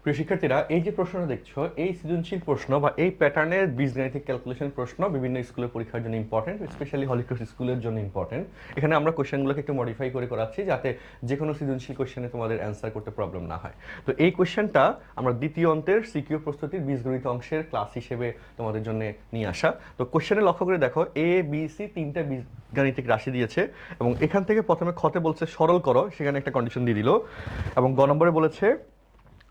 প্রিয় শিক্ষার্থীরা, এই যে প্রশ্নটা দেখছো, এই সৃজনশীল প্রশ্ন বা এই প্যাটার্নের বীজগাণিতিক ক্যালকুলেশন প্রশ্ন বিভিন্ন স্কুলের পরীক্ষার জন্য ইম্পর্টেন্ট, স্পেশালি হলিক্রস স্কুলের জন্য ইম্পর্টেন্ট। এখানে আমরা কোশ্চেনগুলোকে একটু মডিফাই করে করাচ্ছি যাতে যে কোনো সৃজনশীল কোশ্চেনে তোমাদের অ্যান্সার করতে প্রবলেম না হয়। তো এই কোশ্চেনটা আমরা দ্বিতীয় অন্তের সিকিউ প্রস্তুতির বীজগণিত অংশের ক্লাস হিসেবে তোমাদের জন্য নিয়ে আসা। তো কোশ্চেনে লক্ষ্য করে দেখো, এ বি সি তিনটা বীজগাণিতিক রাশি দিয়েছে এবং এখান থেকে প্রথমে খতে বলছে সরল করো, সেখানে একটা কন্ডিশন দিয়ে দিল, এবং গ নম্বরে বলেছে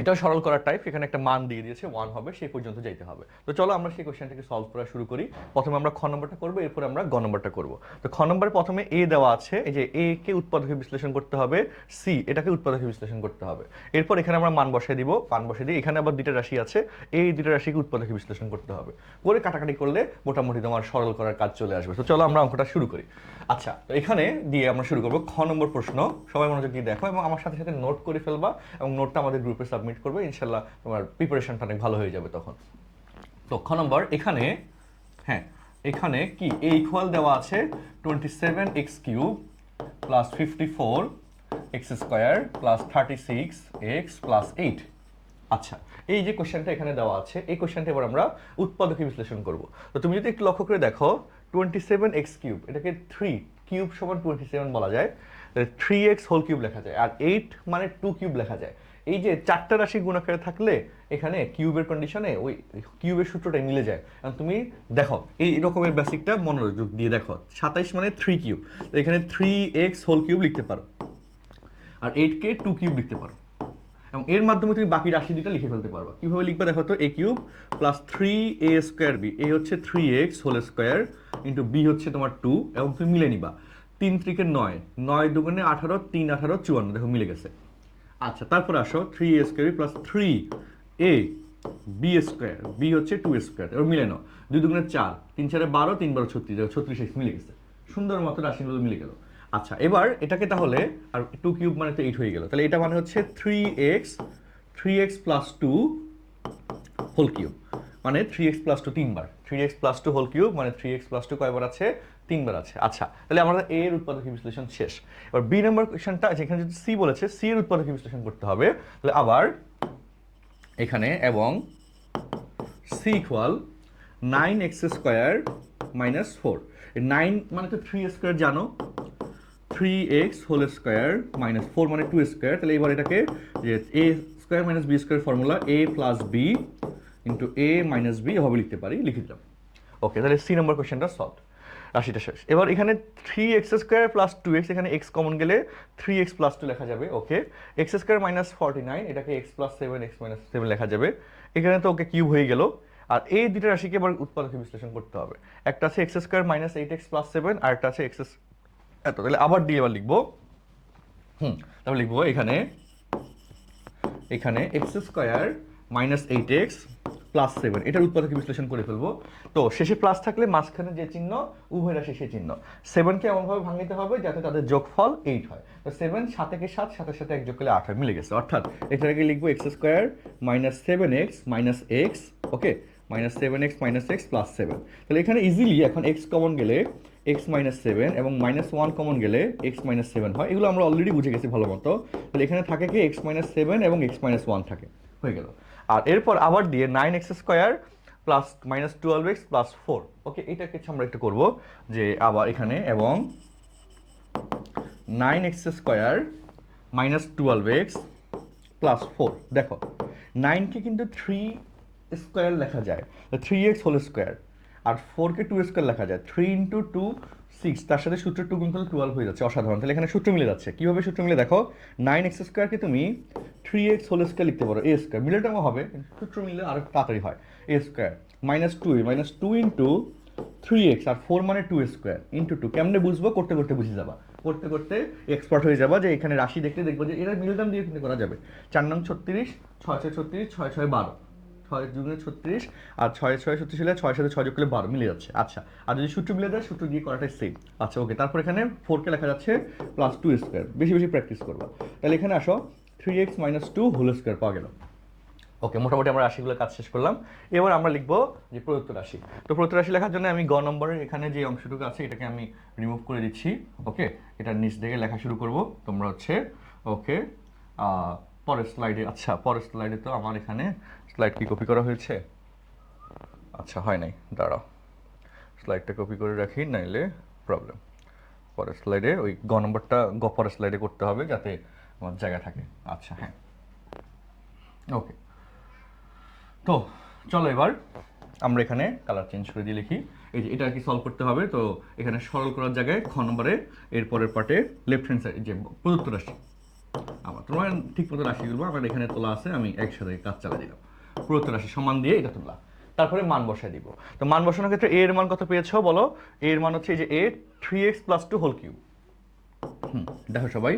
এটাও সরল করার টাইপ, এখানে একটা মান দিয়ে দিয়েছে 1 হবে, সেই পর্যন্ত যাইতে হবে। তো চলো আমরা সেই কোশ্চেনটাকে সলভ করা শুরু করি। প্রথমে আমরা খ নম্বরটা করবো, এরপর আমরা গ নম্বরটা করবো। তো খ নম্বরে প্রথমে এ দেওয়া আছে, এই যে এ কে উৎপাদকে বিশ্লেষণ করতে হবে, সি এটাকে উৎপাদকে বিশ্লেষণ করতে হবে। এরপর এখানে আমরা মান বসাই দিব, মান বসাই দিই, এখানে আবার দুইটা রাশি আছে, এই দুইটা রাশিকে উৎপাদকে বিশ্লেষণ করতে হবে। করে কাটাকাটি করলে মোটামুটি তোমার সরল করার কাজ চলে আসবে। তো চলো আমরা অঙ্কটা শুরু করি। আচ্ছা, তো এখানে দিয়ে আমরা শুরু করবো খ নম্বর প্রশ্ন। সবাই মনোযোগ দিয়ে দেখো এবং আমার সাথে সাথে নোট করে ফেলবা, এবং নোটটা আমাদের গ্রুপে সাবমিট করবে, ইনশাল্লাহ তোমার প্রিপারেশনটা অনেক ভালো হয়ে যাবে তখন। তো খ নম্বর এখানে, হ্যাঁ এখানে কি এ ইকুয়াল দেওয়া আছে 27x³ plus 54x² plus 36x plus 8। আচ্ছা, এই যে কোশ্চেনটা এখানে দেওয়া আছে, এই কোশ্চেনটা এবার আমরা উৎপাদকে বিশ্লেষণ করব। তো তুমি যদি একটু লক্ষ্য করে দেখো, 27x³ এটাকে 3 কিউব সমান 27 বলা যায়, 3x হোল কিউব লেখা যায়, আর 8 মানে 2 কিউব লেখা যায়। এই যে চারটা রাশি গুণাকারে থাকলে এখানে কিউবের কন্ডিশনে ওই কিউবের সূত্রটাই মিলে যায়। কারণ তুমি দেখো এই রকমের বেসিকটা মনোযোগ দিয়ে দেখো, 27 মানে 3 কিউব, তো এখানে 3x হোল কিউব লিখতে পারো, আর 8কে 2 কিউব লিখতে পারো, এবং এর মাধ্যমে তুমি বাকি রাশি দুটো লিখে ফেলতে পারবা। কিভাবে লিখবা দেখো তো, a³ প্লাস 3a² বি, এ হচ্ছে 3x whole square into B হচ্ছে তোমার 2, এবং তুমি মিলে নিবা 3 × 9, 9 দুগুণে 18, 3 18 54, দেখো মিলে গেছে। আচ্ছা, তারপর আসো 3a² প্লাস 3ab², বি হচ্ছে 2a², এবার মিলে নাও 2 দুগুণে 4, 3 4 12, 3 12 36, দেখো 36 মিলে গেছে, সুন্দর মতো রাশিগুলো মিলে গেল। আচ্ছা, এবার এটাকে তাহলে, আর 2 কিউব মানে তো 8 হয়ে গেল, তাহলে এটা মানে হচ্ছে 3x প্লাস 2 হোল কিউব, মানে 3x প্লাস 2 তিনবার, 3x প্লাস 2 হোল কিউব মানে 3x প্লাস 2 কয়বার আছে, তিনবার আছে। আচ্ছা, তাহলে আমাদের এ এর উৎপাদক বিশ্লেষণ শেষ। এবার বি নম্বর কোশ্চেনটা, যেখানে যদি সি বলেছে, সি এর উৎপাদক বিশ্লেষণ করতে হবে। তাহলে আবার এখানে এবং সি ইকুয়াল 9x² মাইনাস 4, 9 মানে তো 3 জানো, 3x হোল স্কোয়ার মাইনাস 4 মানে 2², তাহলে এবার এটাকে যে a² minus b² formula a plus B into a minus B এভাবে লিখতে পারি, লিখে দিলাম। ওকে, তাহলে সি নম্বর কোশ্চেনটা সলভ, রাশিটা শেষ। এবার এখানে 3x² প্লাস 2x, এখানে x কমন গেলে 3x প্লাস 2 লেখা যাবে। ওকে, x² মাইনাস 49, এটাকে x প্লাস 7 x মাইনাস 7 লেখা যাবে। এখানে তো ওকে কিউব হয়ে গেল। আর এই দুটো রাশিকে এবার উৎপাদকে বিশ্লেষণ করতে হবে। একটা আছে x² মাইনাস 8x প্লাস 7, আর একটা আছে এত, তাহলে আবার দিয়ে এবার লিখবো, তারপর লিখবো এখানে x² মাইনাস 8x প্লাস 7, এটার উৎপাদকে বিশ্লেষণ করে ফেলবো। তো শেষে প্লাস থাকলে মাঝখানে যে চিহ্ন, উভয় রাশি সেই চিহ্ন। 7কে এমনভাবে ভাঙিতে হবে যাতে তাদের যোগফল 8 হয়। তো 7 7 একে 7, 7 সাথে 1 যোগ করলে 8 হয়, মিলে গেছে। অর্থাৎ এটাকে লিখবো x² minus 7x minus x, okay, minus 7x minus x plus 7। তাহলে এখানে ইজিলি এখন x কমন গেলে x মাইনাস 7 এবং মাইনাস 1 কমন গেলে x মাইনাস 7 হয়, এগুলো আমরা অলরেডি বুঝে গেছি ভালো মতো। তাহলে এখানে থাকে কি x মাইনাস 7 এবং x মাইনাস 1 থাকে, হয়ে গেল। আর এরপর আবার দিয়ে 9x² plus minus 12x plus 4, ওকে, এটা কিছু আমরা একটু করবো যে আবার এখানে এবং 9x² মাইনাস 12x প্লাস 4, দেখো 9কে কিন্তু 3² লেখা যায়, 3x হোল স্কোয়ার, আর 4কে 2² লেখা যায়, 3 ইন্টু 2 6, তার সাথে সূত্র 2 গুণ করলে 12 হয়ে যাচ্ছে, অসাধারণ। তাহলে এখানে সূত্র মিলে যাচ্ছে। কীভাবে সূত্র মিলে দেখো, 9x² তুমি 3x হোল স্কোয়ার লিখতে পারো, a² মিলেটাও হবে, সূত্র মিললে আরো তাড়াতাড়ি হয়, a² মাইনাস 2 ইন্টু 3x, আর 4 মানে 2² ইন্টু 2, কেমনে বুঝবো, করতে করতে বুঝে যাবা, করতে করতে এক্সপার্ট হয়ে যাবা, যে এখানে রাশি দেখতে দেখবো যে এরা মিলদাম দিয়ে কিন্তু করা যাবে। 4 নং 36, 6 6 36, 6 6 12, 6 দুগুণে 36, আর 6 6 36 হলে 6 সাথে 6 যোগ করলে 12 মিলে যাচ্ছে। আচ্ছা, আর যদি সূত্র মিলে যায়, সূত্র দিয়ে করাটাই সেম। আচ্ছা, ওকে, তারপর এখানে 4কে লেখা যাচ্ছে প্লাস 2², বেশি বেশি প্র্যাকটিস করবা। তাহলে এখানে আসো 3x মাইনাস 2 হোল স্কোয়ার পাওয়া গেল। ওকে, মোটামুটি আমরা রাশিগুলোর কাজ শেষ করলাম। এবার আমরা লিখবো যে প্রদত্ত রাশি। তো প্রদত্ত রাশি লেখার জন্য আমি গ নম্বরের এখানে যে অংশটুকু আছে এটাকে আমি রিমুভ করে দিচ্ছি। ওকে, এটার নিচ থেকে লেখা শুরু করব। তোমরা হচ্ছে ওকে পরের স্লাইডে, আচ্ছা পরের স্লাইডে তো আমার এখানে স্লাইড কি কপি করা হয়েছে? আচ্ছা হয় নাই, দাঁড়াও স্লাইডটা কপি করে রাখি, নাইলে প্রবলেম। পরের স্লাইডে ওই গ নম্বরটা পরের স্লাইডে করতে হবে যাতে আমার জায়গা থাকে। আচ্ছা হ্যাঁ, ওকে। তো চলো এবার আমরা এখানে কালার চেঞ্জ করে দিয়ে লিখি। এই যে এটা কি সলভ করতে হবে, তো এখানে সরল করার জায়গায় খ নম্বরে এর পরের পার্টে লেফট হ্যান্ড সাইড যে প্রদত্ত রাশি, আমার তোমার ঠিক মতো রাশিগুলো আমার এখানে তোলা আছে, আমি একসাথে কাজ চালিয়ে দিলাম। প্রদত্ত রাশি সমান দিয়ে এটা তোলা, তারপরে মান বসায় দিব। তো মান বসানোর ক্ষেত্রে এর মান কত পেয়েছো বলো? এর মান হচ্ছে এই যে এ 3x + 2 হোল কিউব। দেখো সবাই,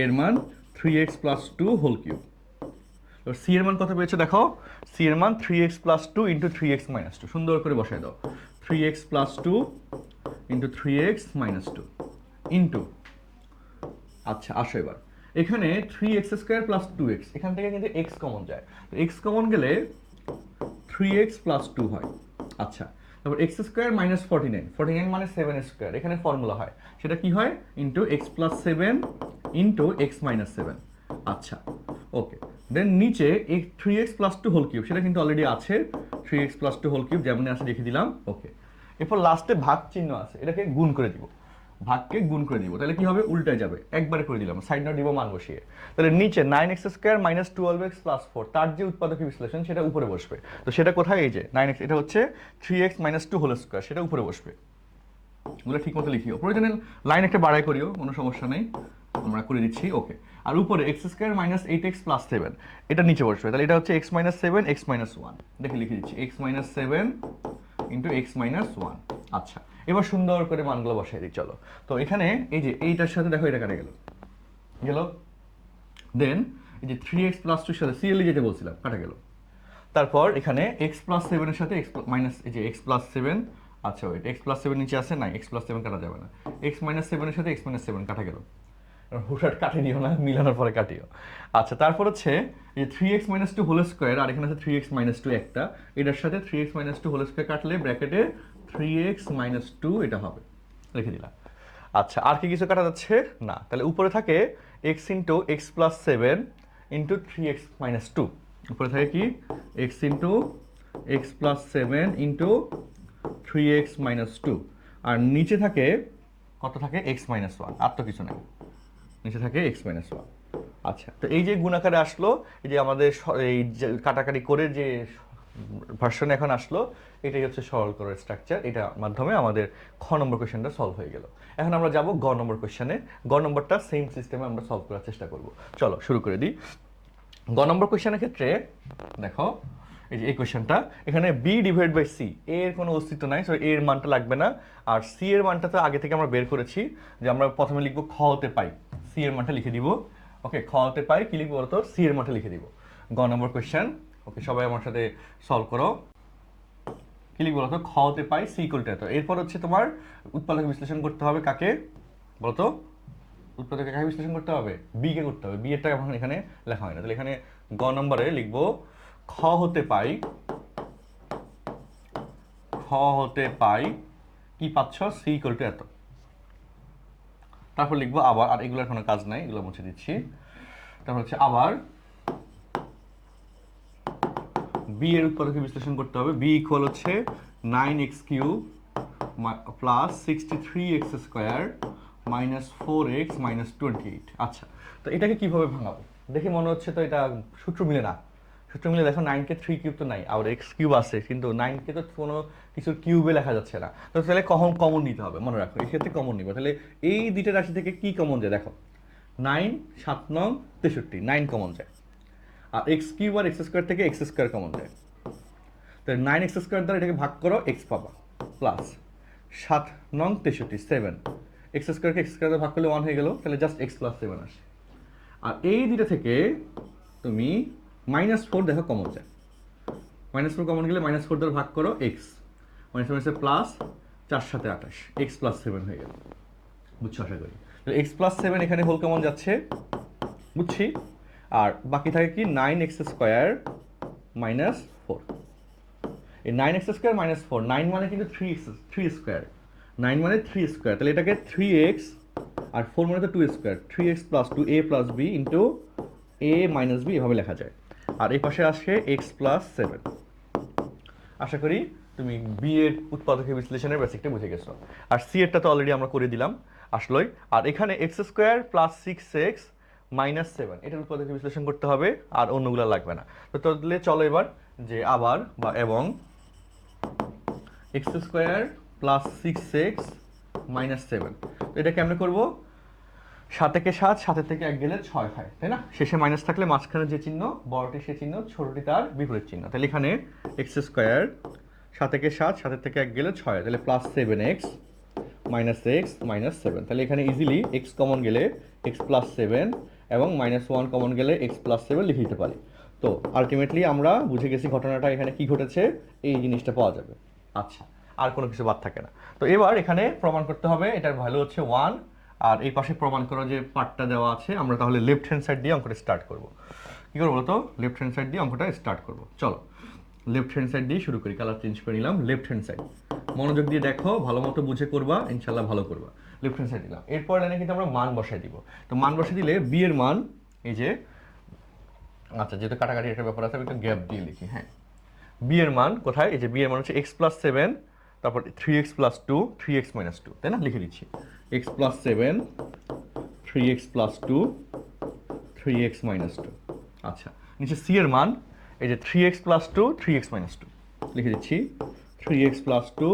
এর মান 3x + 2 হোল কিউব। তো সি এর মান কত পেয়েছো দেখো, সি এর মান 3x + 2 × 3x - 2, সুন্দর করে বসায় দাও। 3x + 2 × 3x - 2 ইন্টু, আচ্ছা আসো এবার এখানে 3x² + 2x, এখান থেকে কিন্তু x কমন যায়, তো x কমন গেলে 3x + 2 হয়। আচ্ছা তারপর x² - 49, 49 মানে 7², এখানে ফর্মুলা হয় সেটা কি হয়, ইন্টু x + 7 ইন্টু x - 7। আচ্ছা ওকে, দেন নিচে 3x + 2 হোল কিউব, সেটা কিন্তু অলরেডি আছে, 3x + 2 হোল কিউব যেমন আছে লিখে দিলাম। ওকে, এরপর লাস্টে ভাগ চিহ্ন আছে, এটাকে গুণ করে দিব, ভাগকে গুণ করে দিব, তাহলে কি হবে, উল্টায় যাবে, একবারে করে দিলাম, সাইড নোট দিব মান বসিয়ে। তাহলে নিচে 9x² - 12x + 4, তার যে উৎপাদকীয় বিশ্লেষণ সেটা উপরে বসবে। তো সেটা কোথায়, এই যে 9x, এটা হচ্ছে 3x - 2 হোল স্কয়ার, সেটা উপরে বসবে। ওগুলো ঠিক মতো লিখিও, প্রয়োজনে লাইন একটা বাড়াই করিও, কোনো সমস্যা নেই, আমরা করে দিচ্ছি। ওকে, আর উপরে x² - 8x + 7, এটা নিচে বসবে, তাহলে এটা হচ্ছে x - 7 x - 1, দেখে লিখে দিচ্ছি x - 7 × x - 1। আচ্ছা এবার সুন্দর করে মানগুলো বসাই দিই চলো। তো এখানে এই যে এইটার সাথে দেখো এটা কাটা গেল, দেন এই যে 3x + 2 এর সাথে সিএলই যেটা বলছিলাম কাটা গেল। তারপর এখানে x + 7 এর সাথে এই যে x + 7, আচ্ছা ওয়েট, x + 7 নিচে আছে, না x + 7 কাটা যাবে না, x - 7 এর সাথে x - 7 কাটা গেল, হুটহাট কাটে নিও না, মিলানোর পরে কাটিও। আচ্ছা তারপর হচ্ছে এই 3x - 2 হোল স্কয়ার, আর এখানে আছে 3x - 2 একটা, এটার সাথে 3x - 2 হোল স্কয়ার কাটলে ব্র্যাকেটে 3x - 2 এটা হবে, লিখে দিলাম। আচ্ছা আর কি কিছু কাটা যাচ্ছে না, তাহলে উপরে থাকে x × x + 7 × 3x - 2, উপরে থাকে কি x × x + 7 × 3x - 2, আর নিচে থাকে কত থাকে x - 1, আর তো কিছু নাই, নিচে থাকে x - 1। আচ্ছা তো এই যে গুণাকারে আসলো, এই যে আমাদের এই যে কাটাকাটি করে যে ভার্সন এখন আসলো, এটাই হচ্ছে সরল করার স্ট্রাকচার, এটার মাধ্যমে আমাদের খ নম্বর কোয়েশ্চেনটা সলভ হয়ে গেল। এখন আমরা যাব গ নম্বর কোয়েশ্চেনে, গ নম্বরটা সেম সিস্টেমে আমরা সলভ করার চেষ্টা করব। চলো শুরু করে দিই। গ নম্বর কোয়েশ্চেনের ক্ষেত্রে দেখো এই যে এই কোয়েশ্চেনটা, এখানে b/c, এর কোনো অস্তিত্ব নাই, সো এর মানটা লাগবে না। আর সি এর মানটা তো আগে থেকে আমরা বের করেছি, যে আমরা প্রথমে লিখবো খ হতে পাই, সি এর মানটা লিখে দিব। ওকে, খ হতে পাই কি লিখবো বলতো, সি এর মানটা লিখে দিব। গ নম্বর কোয়েশ্চেন, ওকে সবাই আমার সাথে সলভ করো। কি লিখবো বলতো, খ হতে পাই সি ইকুয়াল টু এত। এরপর হচ্ছে তোমার উৎপাদক বিশ্লেষণ করতে হবে, কাকে বলতো, উৎপাদকে কাকে বিশ্লেষণ করতে হবে, বি কে করতে হবে, বি এরটা এখন এখানে লেখা হয় না, তাহলে এখানে গ নম্বরে লিখবো খ হতে পাই, খ হতে পাই কি পাচ্ছ, সি ইকুয়াল টু এত। তারপর লিখবো আবার, আর এগুলোর কোনো কাজ নাই, এগুলো মুছে দিচ্ছি। তারপর হচ্ছে আবার বি এর উৎপাদকে বিশ্লেষণ করতে হবে, বি ইকুয়াল হচ্ছে 9x³ plus 63x² minus 4x minus 28। আচ্ছা তো এটাকে কিভাবে ভাঙাবো, দেখে মনে হচ্ছে তো এটা সূত্র মিলে না। সূত্র মিলে দেখো 9কে 3 কিউব তো নাই, আবার x³ আছে, কিন্তু 9কে তো কোনো কিছুর কিউবে লেখা যাচ্ছে না, তো তাহলে কমন নিতে হবে, মনে রাখো এই ক্ষেত্রে কমন নিব। তাহলে এই দুইটা রাশি থেকে কি কমন যায় দেখো, 9 7 9 63, 9 কমন যায়, আর x³ আর x² থেকে x² কমন যায়, তাহলে 9x² দ্বারা এটাকে ভাগ করো, x পাবা, প্লাস 7 9 63 7, x² কে x² দ্বারা ভাগ করলে 1 হয়ে গেল, তাহলে জাস্ট x + 7 আসে। আর এই দুটো থেকে তুমি -4 দেখো কমন যায়, -4 কমন গেলে -4 দ্বারা ভাগ করো x, -4 প্লাস 4 7 28, x + 7 হয়ে গেল, বুঝছো আশা করি। তাহলে x + 7 এখানে হোল কমন যাচ্ছে, বুঝছি। আর বাকি থাকে কি 9x² - 4, এই 9x² - 4, 9 মানে কিন্তু 3 স্কয়ার, 9 মানে 3 স্কয়ার, তাহলে এটাকে 3x আর 4 মানে তো 2 square, 3x + 2a + b into A minus B এভাবে লেখা যায়। আর এই পাশে আসে এক্স প্লাস 7। আশা করি তুমি বি এর উৎপাদকের বিশ্লেষণের বেসিকটা বুঝে গেছো। আর সি এরটা তো অলরেডি আমরা করে দিলাম আসলেই। আর এখানে x square plus 6x minus 7 এটার উৎপাদকের বিশ্লেষণ করতে হবে, আর অন্যগুলো লাগবে না। তো তাহলে চলো এবার যে আবার বা এবং x square plus 6x minus 7, তো এটা কেমনে করবো? 7 থেকে 7, 7 থেকে 1 গেলে 6 হয়, তাই না? শেষে মাইনাস থাকলে মাঝখানে যে চিহ্ন বড়টি সে চিহ্ন, ছোটটি তার বিপরীত চিহ্ন। তাহলে এখানে এক্স স্কোয়ার 7 থেকে 7, 7 থেকে 1 গেলে 6, তাহলে plus 7x minus x minus 7। তাহলে এখানে ইজিলি এক্স কমন গেলে এক্স প্লাস 7 এবং মাইনাস 1 কমন গেলে এক্স প্লাস 7 লিখে দিতে পারি। তো আলটিমেটলি আমরা বুঝে গেছি ঘটনাটা এখানে কি ঘটেছে, এই জিনিসটা পাওয়া যাবে। আচ্ছা, আর কোনো কিছু বাদ থাকে না। তো এবার এখানে প্রমাণ করতে হবে এটার ভ্যালু হচ্ছে 1। আর এই পাশে প্রমাণ করা যে পার্টটা দেওয়া আছে, আমরা তাহলে লেফট হ্যান্ড সাইড দিয়ে অঙ্কটা স্টার্ট করব। কী করবো বলতো? লেফট হ্যান্ড সাইড দিয়ে অঙ্কটা স্টার্ট করব। চলো লেফট হ্যান্ড সাইড দিয়ে শুরু করি। কালার চেঞ্জ করে নিলাম। লেফট হ্যান্ড সাইড মনোযোগ দিয়ে দেখো, ভালো মতো বুঝে করবা, ইনশাল্লাহ ভালো করবা। লেফট হ্যান্ড সাইড দিলাম। এরপর লাইনে কিন্তু আমরা মান বসাই দিব। তো মান বসাই দিলে বি এর মান এই যে, আচ্ছা যেহেতু কাটাকাটি একটা ব্যাপার আছে আমি একটু গ্যাপ দিয়ে লিখি। হ্যাঁ, বি এর মান কোথায়? এই যে বি এর মান হচ্ছে এক্স প্লাস 7, তারপর 3x প্লাস 2, 3x মাইনাস 2, তাই না? লিখে দিচ্ছি x plus 7, 3x plus 2, 3x minus 2। আচ্ছা, নিচে সি এর মান এই যে 3x প্লাস 2, 3x মাইনাস 2, লিখে দিচ্ছি 3x প্লাস 2,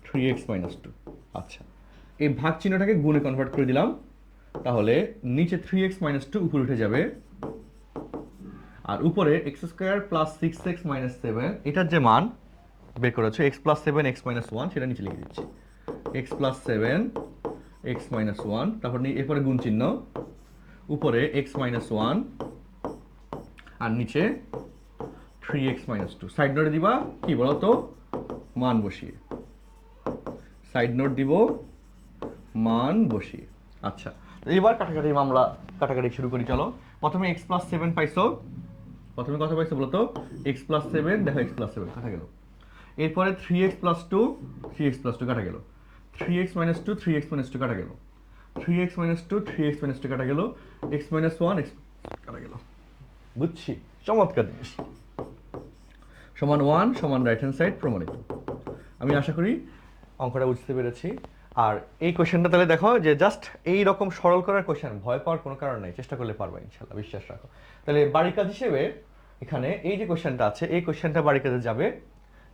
3x মাইনাস 2। আচ্ছা, এই ভাগ চিহ্নটাকে গুণে কনভার্ট করে দিলাম। তাহলে নিচে 3x মাইনাস 2 উপরে উঠে যাবে, আর উপরে x square plus 6x minus 7 এটার যে মান বের করেছে এক্স প্লাস 7 এক্স মাইনাস 1, সেটা নিচে লিখে দিচ্ছি এক্স প্লাস 7 এক্স মাইনাস 1, তারপর এরপরে গুণ চিহ্ন, উপরে এক্স মাইনাস 1 আর নিচে 3x মাইনাস 2। সাইড নোটে দিবা কি বলতো? মান বসিয়ে। সাইড নোট দিব মান বসিয়ে। আচ্ছা, এবার কাটাকাটি মামলা কাটাকাটি শুরু করি। চলো প্রথমে এক্স প্লাস 7 পাইছো, প্রথমে কত পাইছো বলতো? এক্স প্লাস 7, দেখো এক্স প্লাস 7 কাটা গেল। এরপরে 3x প্লাস 2, 3x প্লাস 2 কাটা গেল। 3x মাইনাস 2, 3x মাইনাস 2 কাটা গেল। 3x মাইনাস 2, 3x মাইনাস 2 কাটা গেল। x মাইনাস 1 x কাটা গেল। বুঝছি, চমৎকার জিনিস। সমান 1 সমান রাইট হ্যান্ড সাইড প্রমাণিত। আমি আশা করি অঙ্কটা বুঝতে পেরেছি। আর এই কোয়েশ্চেনটা তাহলে দেখো যে জাস্ট এই রকম সরল করার কোয়েশ্চেন, ভয় পাওয়ার কোনো কারণ নেই, চেষ্টা করলে পারবা ইনশাল্লাহ, বিশ্বাস রাখো। তাহলে বাড়ি কাজ হিসেবে এখানে এই যে কোয়েশ্চেনটা আছে, এই কোয়েশ্চেনটা বাড়ি কাজে যাবে।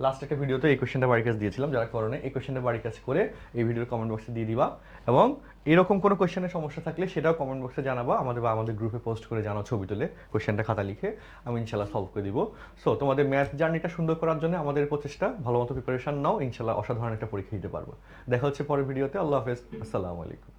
লাস্ট একটা ভিডিওতে এই কোয়েশ্চেনটা বাড়ি কাজ দিয়েছিলাম, যারা করোনা এই কোয়েশ্চেনটা বাড়ি কাজ করে এই ভিডিওর কমেন্ট বক্সে দিয়ে দিবা। এবং এরকম কোনো কোয়েশ্চেনের সমস্যা থাকলে সেটাও কমেন্ট বক্সে জানাবা আমাদের গ্রুপে পোস্ট করে জানাও, ছবি তুলে কোয়েশ্চেনটা খাতা লিখে, আমি ইনশাল্লাহ সলভ করে দিব। সো তোমাদের ম্যাথ জার্নিটা সুন্দর করার জন্য আমাদের প্রচেষ্টা, ভালো মতো প্রিপারেশন নাও, ইনশাল্লাহ অসাধারণ একটা পরীক্ষা দিতে পারবো। দেখা হচ্ছে পরের ভিডিওতে। আল্লাহ হাফেজ, আসসালামু আলাইকুম।